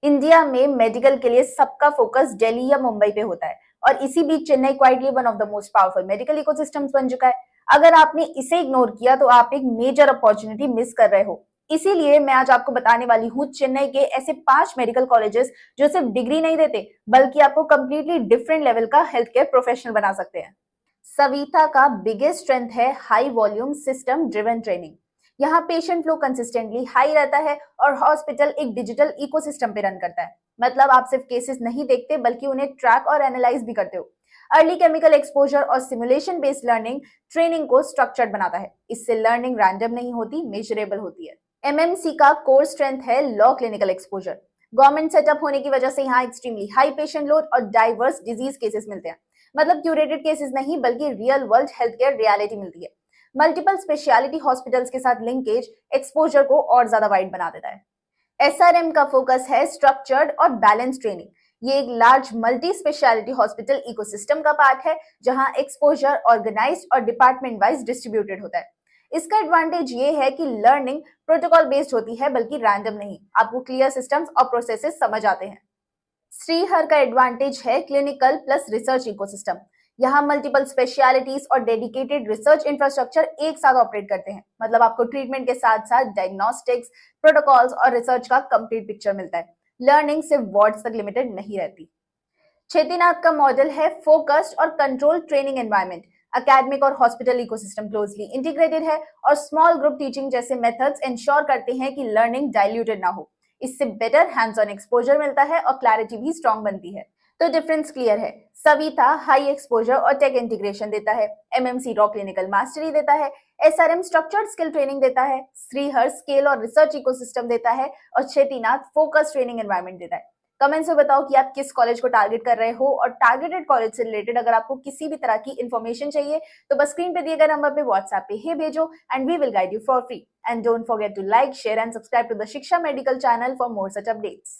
India में medical के लिए सबका फोकस दिल्ली या मुंबई पे होता है और इसी बीच Chennai quietly one of the most powerful medical ecosystems बन चुका है। अगर आपने इसे इग्नोर किया तो आप एक मेजर अपॉर्चुनिटी मिस कर रहे हो। इसीलिए मैं आज आपको बताने वाली हूँ चेन्नई के ऐसे 5 मेडिकल कॉलेजेस जो सिर्फ डिग्री नहीं देते बल्कि आपको कंप्लीटली डिफरेंट लेवल का हेल्थ केयर प्रोफेशनल बना सकते हैं। सविता का बिगेस्ट स्ट्रेंथ है high volume system driven training. यहाँ पेशेंट फ्लो कंसिस्टेंटली हाई रहता है और हॉस्पिटल एक डिजिटल इकोसिस्टम पे रन करता है। मतलब आप सिर्फ केसेस नहीं देखते बल्कि उन्हें ट्रैक और एनालाइज भी करते हो। अर्ली केमिकल एक्सपोजर और सिमुलेशन बेस्ड लर्निंग ट्रेनिंग को स्ट्रक्चर्ड बनाता है। इससे लर्निंग रैंडम नहीं होती, मेजरेबल होती है। एमएमसी का कोर स्ट्रेंथ है law clinical exposure. Government setup होने की वजह से यहाँ एक्सट्रीमली हाई पेशेंट लोड और डाइवर्स डिजीज केसेस मिलते हैं। मतलब क्यूरेटेड केसेस नहीं बल्कि real world health care reality मिलती है। मल्टीपल स्पेशलिटी हॉस्पिटल्स के साथ लिंकेज एक्सपोजर को और ज्यादा वाइड बना देता है। एसआरएम का फोकस है स्ट्रक्चर्ड और बैलेंस ट्रेनिंग। ये एक large multi speciality hospital ecosystem का पार्ट है जहां एक्सपोजर ऑर्गेनाइज्ड और डिपार्टमेंट वाइज डिस्ट्रीब्यूटेड होता है। इसका एडवांटेज ये है कि लर्निंग प्रोटोकॉल बेस्ड होती है बल्कि रैंडम नहीं। आपको क्लियर सिस्टम्स और प्रोसेसेस समझ आते हैं। श्रीहर का एडवांटेज है क्लिनिकल प्लस रिसर्च इकोसिस्टम। यहाँ मल्टीपल स्पेशलिटीज और डेडिकेटेड रिसर्च इंफ्रास्ट्रक्चर एक साथ ऑपरेट करते हैं। मतलब आपको ट्रीटमेंट के साथ साथ डायग्नोस्टिक्स, प्रोटोकॉल्स और रिसर्च का कंप्लीट पिक्चर मिलता है। लर्निंग सिर्फ वार्ड्स तक लिमिटेड नहीं रहती। चेतीनाथ का मॉडल है फोकस्ड और कंट्रोल ट्रेनिंग एनवायरनमेंट। अकेडमिक और हॉस्पिटल इकोसिस्टम क्लोजली इंटीग्रेटेड है और स्मॉल ग्रुप टीचिंग जैसे मेथड्स इंश्योर करते हैं कि लर्निंग डाइल्यूटेड ना हो। इससे बेटर हैंड्स ऑन एक्सपोजर मिलता है और क्लैरिटी भी स्ट्रॉन्ग बनती है। तो डिफरेंस क्लियर है। सविता हाई एक्सपोजर और टेक इंटीग्रेशन देता है, एमएमसी रॉ क्लिनिकल मास्टरी देता है, एसआरएम स्ट्रक्चर्ड स्किल ट्रेनिंग देता है, श्रीहर स्केल और रिसर्च इकोसिस्टम देता है और चेतीनाथ फोकस ट्रेनिंग एनवायरनमेंट देता है। कमेंट्स में बताओ कि आप किस कॉलेज को टारगेट कर रहे हो और टारगेटेड कॉलेज से रिलेटेड अगर आपको किसी भी तरह की इंफॉर्मेशन चाहिए तो बस स्क्रीन पे दिए गए नंबर पे व्हाट्सएप पे ही भेजो and we will guide you for free. And don't forget to like, share and subscribe to the Shiksha medical channel for more such updates.